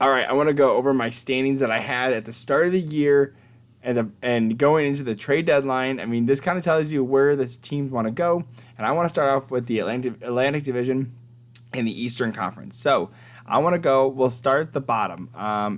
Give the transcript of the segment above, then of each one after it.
All right, I want to go over my standings that I had at the start of the year and going into the trade deadline. I mean, this kind of tells you where this teams want to go. And I want to start off with the Atlantic Division in the Eastern Conference. So I want to go, we'll start at the bottom.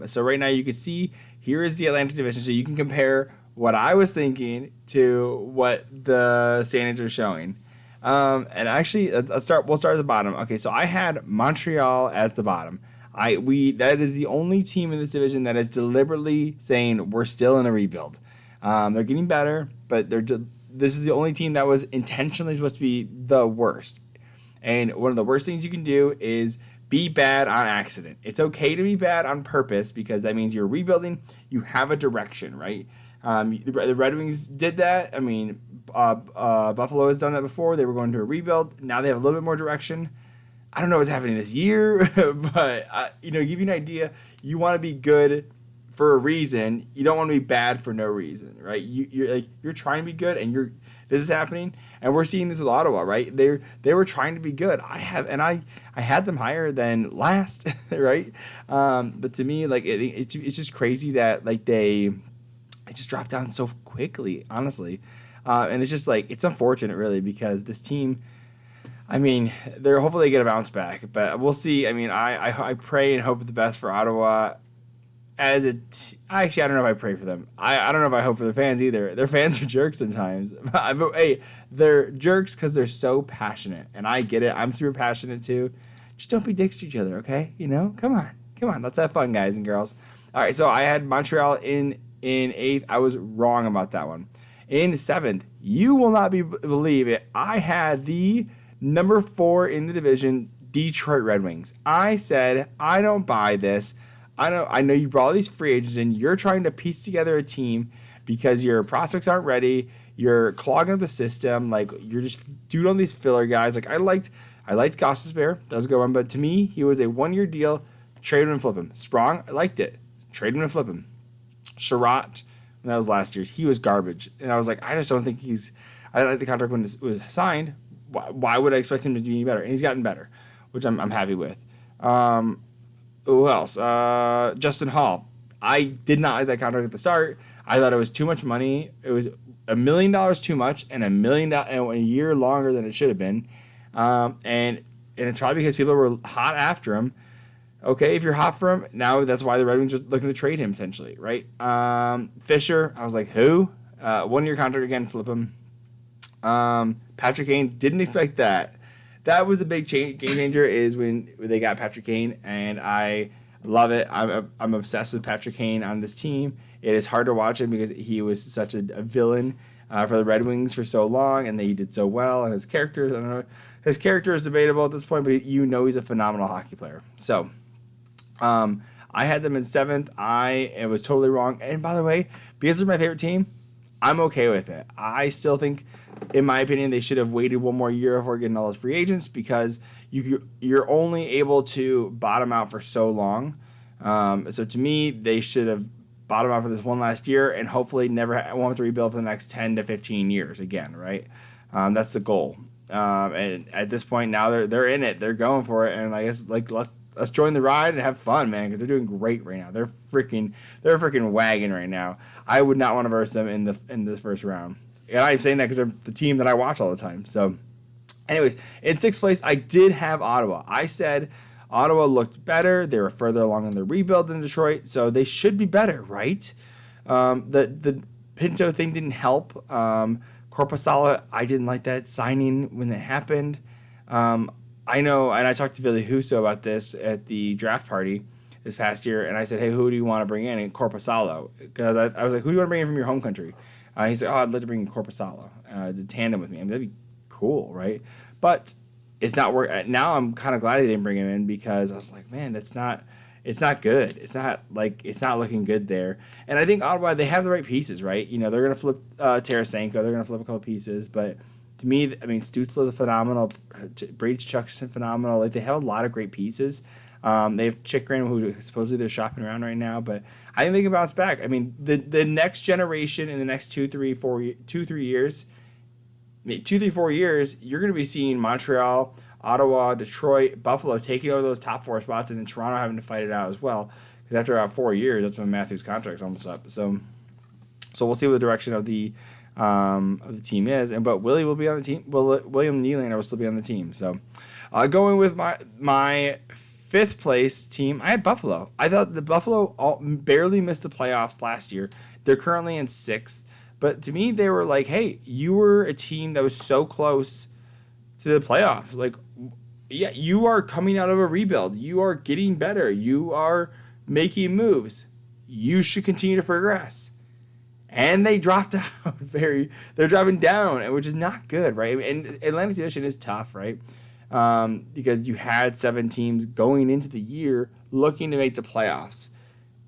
So right now you can see here is the Atlantic Division. So you can compare what I was thinking to what the standings are showing. And actually, we'll start at the bottom. Okay, so I had Montreal as the bottom. That is the only team in this division that is deliberately saying we're still in a rebuild. They're getting better, but this is the only team that was intentionally supposed to be the worst. And one of the worst things you can do is be bad on accident. It's okay to be bad on purpose because that means you're rebuilding. You have a direction, right? The Red Wings did that. I mean, Buffalo has done that before. They were going to a rebuild. Now they have a little bit more direction. I don't know what's happening this year, but give you an idea. You want to be good for a reason. You don't want to be bad for no reason, right? You're trying to be good, and this is happening, and we're seeing this with Ottawa, right? They were trying to be good. I had them higher than last, right? But to me, it's just crazy that they just dropped down so quickly, honestly, and it's just it's unfortunate, really, because this team. I mean, they're hopefully they get a bounce back, but we'll see. I mean, I pray and hope the best for Ottawa. Actually, I don't know if I pray for them. I don't know if I hope for their fans either. Their fans are jerks sometimes. But hey, they're jerks because they're so passionate, and I get it. I'm super passionate too. Just don't be dicks to each other, okay? Come on. Let's have fun, guys and girls. All right, so I had Montreal in eighth. I was wrong about that one. In seventh, you will not believe it. I had the number 4 in the division, Detroit Red Wings. I said, I don't buy this. I know you brought all these free agents in. You're trying to piece together a team because your prospects aren't ready. You're clogging up the system. You're just doing all these filler guys. I liked Gostisbehere. That was a good one. But to me, he was a 1-year deal. Trade him and flip him. Sprong, I liked it. Trade him and flip him. Sherratt, that was last year. He was garbage. And I was I just don't think I didn't like the contract when it was signed. Why would I expect him to do any better? And he's gotten better, which I'm happy with. Who else? Justin Hall. I did not like that contract at the start. I thought it was too much money. It was $1 million too much and $1 million a year longer than it should have been. And it's probably because people were hot after him. Okay, if you're hot for him, now that's why the Red Wings are looking to trade him potentially, right? Fisher, I was like, who? 1-year contract again, flip him. Patrick Kane, didn't expect that. That was the big game changer is when they got Patrick Kane, and I love it. I'm obsessed with Patrick Kane on this team. It is hard to watch him because he was such a villain for the Red Wings for so long, and he did so well. And his character, I don't know, his character is debatable at this point, but he's a phenomenal hockey player. So, I had them in 7th. It was totally wrong. And by the way, because they're my favorite team, I'm okay with it. I still think, in my opinion, they should have waited one more year before getting all those free agents because you're only able to bottom out for so long. So to me, they should have bottomed out for this one last year and hopefully never won't have to rebuild for the next 10 to 15 years again, right? That's the goal. And at this point now they're in it. They're going for it. And I guess let's join the ride and have fun, man, because they're doing great right now. They're a freaking wagon right now. I would not want to verse them in the first round. And I'm saying that because they're the team that I watch all the time. So, anyways, in 6th place, I did have Ottawa. I said Ottawa looked better. They were further along in the rebuild than Detroit, so they should be better, right? The Pinto thing didn't help. Korpisalo, I didn't like that signing when it happened. I know, and I talked to Billy Huso about this at the draft party this past year, and I said, hey, who do you want to bring in? And Korpisalo. Because I was like, who do you want to bring in from your home country? He said, I'd love to bring in Korpisalo to tandem with me. I mean, that'd be cool, right? But it's not work. Now I'm kind of glad they didn't bring him in because I was like, man, it's not good. It's not looking good there. And I think Ottawa, they have the right pieces, right? They're going to flip Tarasenko. They're going to flip a couple pieces. But to me, I mean, Stützle is phenomenal. Brady Tkachuk's phenomenal. They have a lot of great pieces. They have Chychrun, who supposedly they're shopping around right now, but I think they can bounce back. I mean, the next generation in the next 2, 3, 4 years, you're going to be seeing Montreal, Ottawa, Detroit, Buffalo taking over those top 4 spots, and then Toronto having to fight it out as well. Because after about 4 years, that's when Matthews' contract's almost up. So we'll see what the direction of the team is. But Willie will be on the team. William Nylander will still be on the team. So going with my 5th place team, I had Buffalo. I thought the Buffalo barely missed the playoffs last year. They're currently in 6th. But to me, they were like, hey, you were a team that was so close to the playoffs. Like, yeah, you are coming out of a rebuild. You are getting better. You are making moves. You should continue to progress. And they dropped out they're dropping down, which is not good, right? And Atlantic Division is tough, right? Because you had 7 teams going into the year looking to make the playoffs.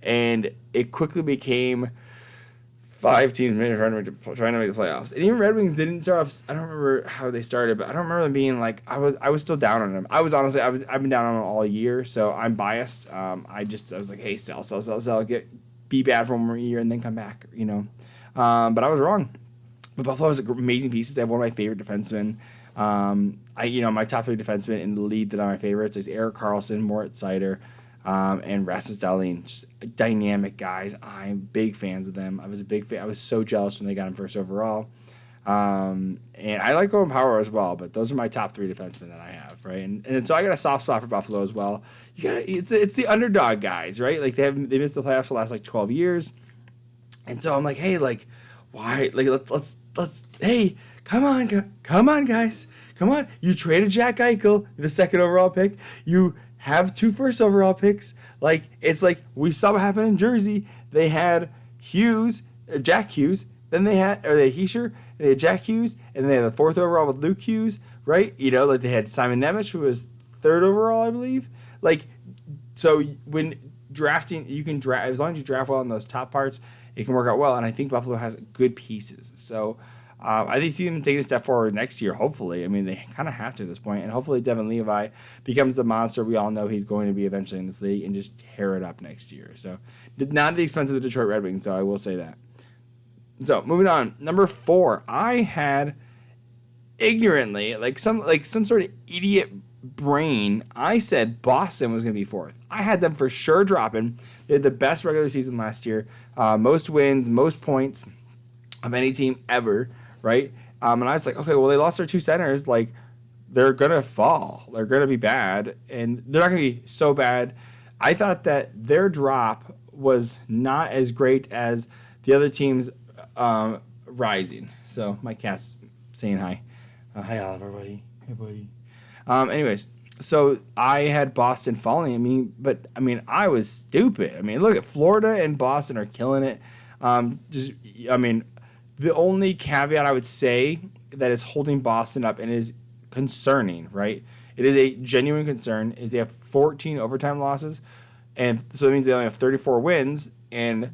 And it quickly became 5 teams trying to make the playoffs. And even Red Wings didn't start off. I don't remember how they started, but I don't remember them being like, I was still down on them. I've been down on them all year, so I'm biased. I was like, hey, sell, be bad for 1 more year and then come back, But I was wrong. But Buffalo has amazing pieces. They have one of my favorite defensemen. My top 3 defensemen in the league that are my favorites is Erik Karlsson, Moritz Seider, and Rasmus Dahlin. Just dynamic guys. I'm big fans of them. I was a big fan. I was so jealous when they got him first overall. And I like Owen Power as well, but those are my top 3 defensemen that I have, right? And so I got a soft spot for Buffalo as well. It's the underdog guys, right? Like they missed the playoffs the last 12 years. And so I'm like, hey, why? Let's hey, come on guys. Come on. You traded Jack Eichel, the 2nd overall pick. You have 2 first overall picks. It's like we saw what happened in Jersey. They had Jack Hughes, then they had Heischer, they had Jack Hughes, and they had the 4th overall with Luke Hughes, right? They had Simon Nemec, who was 3rd overall, I believe. So when drafting, you can draft as long as you draft well in those top parts, it can work out well. And I think Buffalo has good pieces. So I see them taking a step forward next year, hopefully. I mean, they kind of have to at this point. And hopefully Devin Levi becomes the monster we all know he's going to be eventually in this league and just tear it up next year. So not at the expense of the Detroit Red Wings, though, I will say that. So moving on, number 4, I had ignorantly, some sort of idiot brain, I said Boston was going to be 4th. I had them for sure dropping. They had the best regular season last year, most wins, most points of any team ever, right? And I was like, okay, well, they lost their 2 centers. They're going to fall. They're going to be bad, and they're not going to be so bad. I thought that their drop was not as great as the other teams rising. So my cat's saying hi. Hi, Oliver, buddy. Hey, buddy. Anyways, so I had Boston falling. I was stupid. Look at Florida and Boston are killing it. The only caveat I would say that is holding Boston up and is concerning, right? It is a genuine concern, is they have 14 overtime losses. And so that means they only have 34 wins, and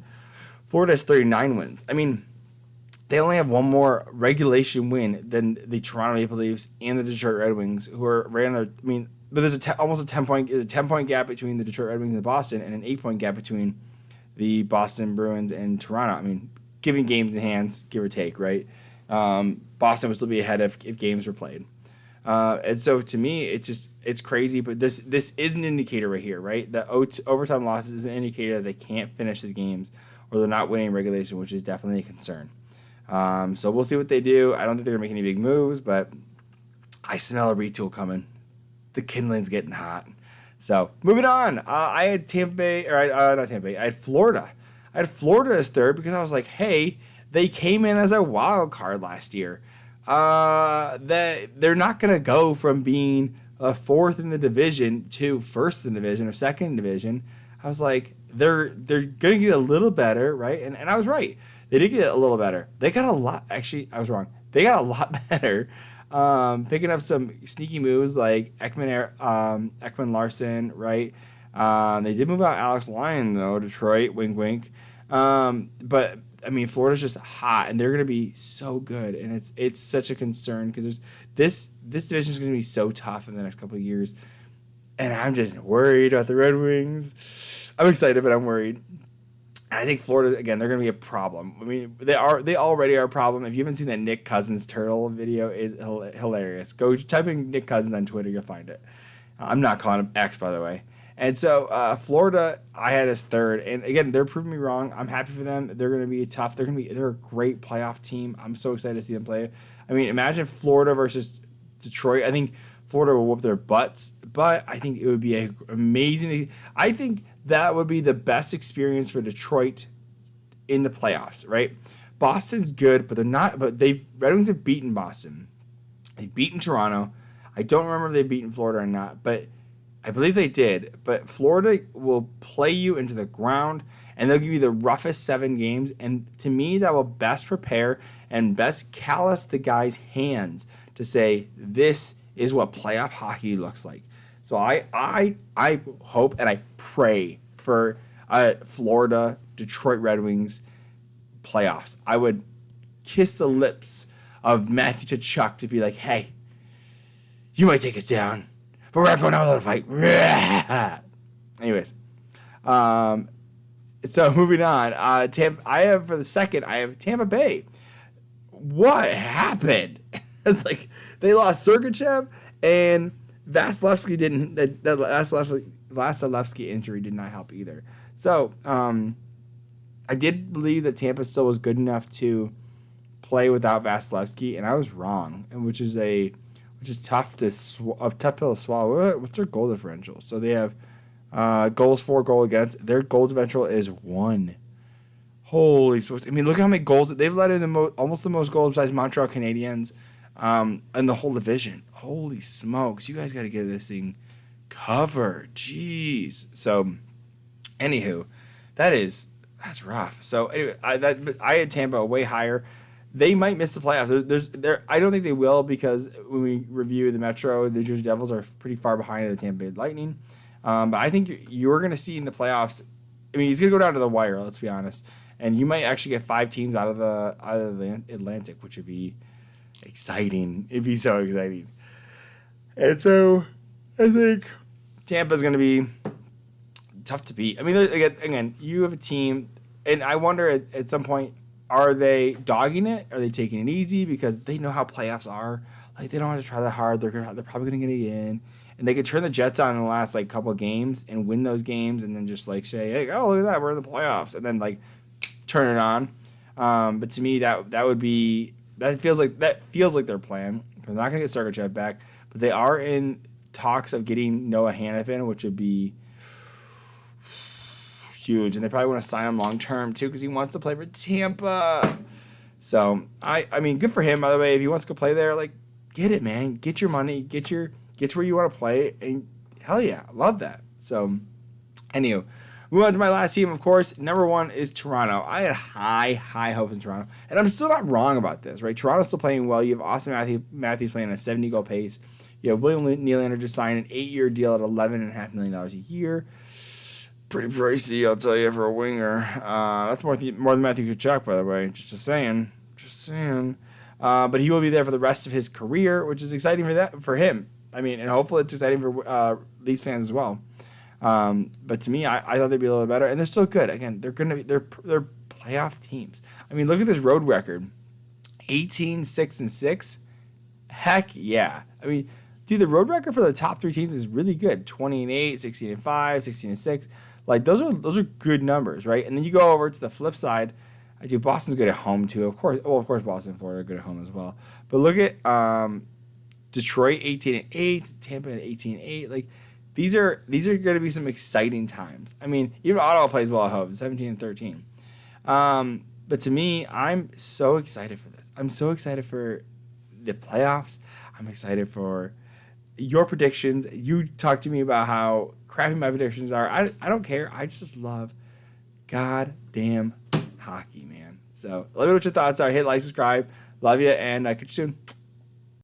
Florida has 39 wins. They only have one more regulation win than the Toronto Maple Leafs and the Detroit Red Wings, who are right on their. But there's almost a 10-point gap between the Detroit Red Wings and Boston, and an 8-point gap between the Boston Bruins and Toronto. Giving games in hands, give or take, right? Boston would still be ahead if games were played. And so to me, it's crazy. But this is an indicator right here, right? The overtime losses is an indicator that they can't finish the games or they're not winning regulation, which is definitely a concern. So we'll see what they do. I don't think they're going to make any big moves, but I smell a retool coming. The kindling's getting hot. So moving on, I had Tampa Bay, not Tampa Bay. I had Florida. I had Florida as 3rd because I was like, hey, they came in as a wild card last year. They're not going to go from being 4th in the division to 1st in the division or 2nd in the division. I was like, they're going to get a little better, right? And I was right. They did get a little better. They got a lot. Actually, I was wrong. They got a lot better. Picking up some sneaky moves like Ekman Larson, right? They did move out Alex Lyon, though, Detroit, wink, wink. But, Florida's just hot, and they're going to be so good. And it's such a concern because this division is going to be so tough in the next couple of years. And I'm just worried about the Red Wings. I'm excited, but I'm worried. And I think Florida, again, they're going to be a problem. I mean, they already are a problem. If you haven't seen that Nick Cousins turtle video, it's hilarious. Go type in Nick Cousins on Twitter, you'll find it. I'm not calling him X, by the way. And so Florida, I had as third. And again, they're proving me wrong. I'm happy for them. They're going to be tough. They're a great playoff team. I'm so excited to see them play. I mean, imagine Florida versus Detroit. I think Florida will whoop their butts, but I think it would be an amazing. I think that would be the best experience for Detroit in the playoffs, right? Boston's good, but they're not. But Red Wings have beaten Boston. They've beaten Toronto. I don't remember if they've beaten Florida or not, but I believe they did. But Florida will play you into the ground, and they'll give you the roughest 7 games. And to me, that will best prepare and best callous the guys' hands to say, this is what playoff hockey looks like. So I hope and I pray for Florida Detroit Red Wings playoffs. I would kiss the lips of Matthew Tkachuk to be like, hey, you might take us down, but we're not going out without a fight. Anyways, so moving on. I have Tampa Bay. What happened? It's like they lost Sergachev and Vasilevsky didn't. That Vasilevsky injury did not help either. So I did believe that Tampa still was good enough to play without Vasilevsky, and I was wrong. And which is tough pill to swallow. What's their goal differential? So they have goals for, goal against. Their goal differential is 1. Holy smokes! I mean, look how many goals they've let in. Almost the most goals besides Montreal Canadiens. In the whole division. Holy smokes. You guys got to get this thing covered. Jeez. So, anywho, that's rough. So, anyway, I had Tampa way higher. They might miss the playoffs. I don't think they will because when we review the Metro, the New Jersey Devils are pretty far behind the Tampa Bay Lightning. But I think you're going to see in the playoffs, I mean, he's going to go down to the wire, let's be honest. And you might actually get 5 teams out of the Atlantic, which would be exciting. It'd be so exciting. And so I think Tampa's going to be tough to beat. I mean, again, you have a team, and I wonder at some point, are they dogging it? Are they taking it easy because they know how playoffs are? Like, they don't have to try that hard. They're probably going to get it in. And they could turn the Jets on in the last, like, couple of games and win those games and then just, like, say, hey, oh, look at that, we're in the playoffs. And then, like, turn it on. But to me, that feels like their plan. They're not going to get Sergachev back. But they are in talks of getting Noah Hanifin, which would be huge. And they probably want to sign him long-term, too, because he wants to play for Tampa. So, I mean, good for him, by the way. If he wants to go play there, like, get it, man. Get your money. Get to where you want to play. And hell yeah, I love that. So, anywho, moving on to my last team, of course. Number 1 is Toronto. I had high hopes in Toronto. And I'm still not wrong about this, right? Toronto's still playing well. You have Austin Matthews playing at a 70-goal pace. You have William Nylander just signed an 8-year deal at $11.5 million a year. Pretty pricey, I'll tell you, for a winger. That's more than Matthew Tkachuk, by the way. Just saying. But he will be there for the rest of his career, which is exciting for him. I mean, and hopefully it's exciting for Leafs fans as well. But to me, I thought they'd be a little better, and they're still good. Again, they're playoff teams. I mean, look at this road record: 18-6-6. Heck yeah! I mean, dude, the road record for the top 3 teams is really good: 20-8, 16-5, 16-6. Like those are good numbers, right? And then you go over to the flip side. I do. Boston's good at home too, of course. Well, of course, Boston and Florida are good at home as well. But look at Detroit 18-8, Tampa at 18-8. Like these are going to be some exciting times. I mean, even Ottawa plays well at home, 17-13. But to me, I'm so excited for this. I'm so excited for the playoffs. I'm excited for your predictions. You talk to me about how crappy my predictions are. I don't care. I just love goddamn hockey, man. So let me know what your thoughts are. Hit like, subscribe. Love you, and I catch you soon.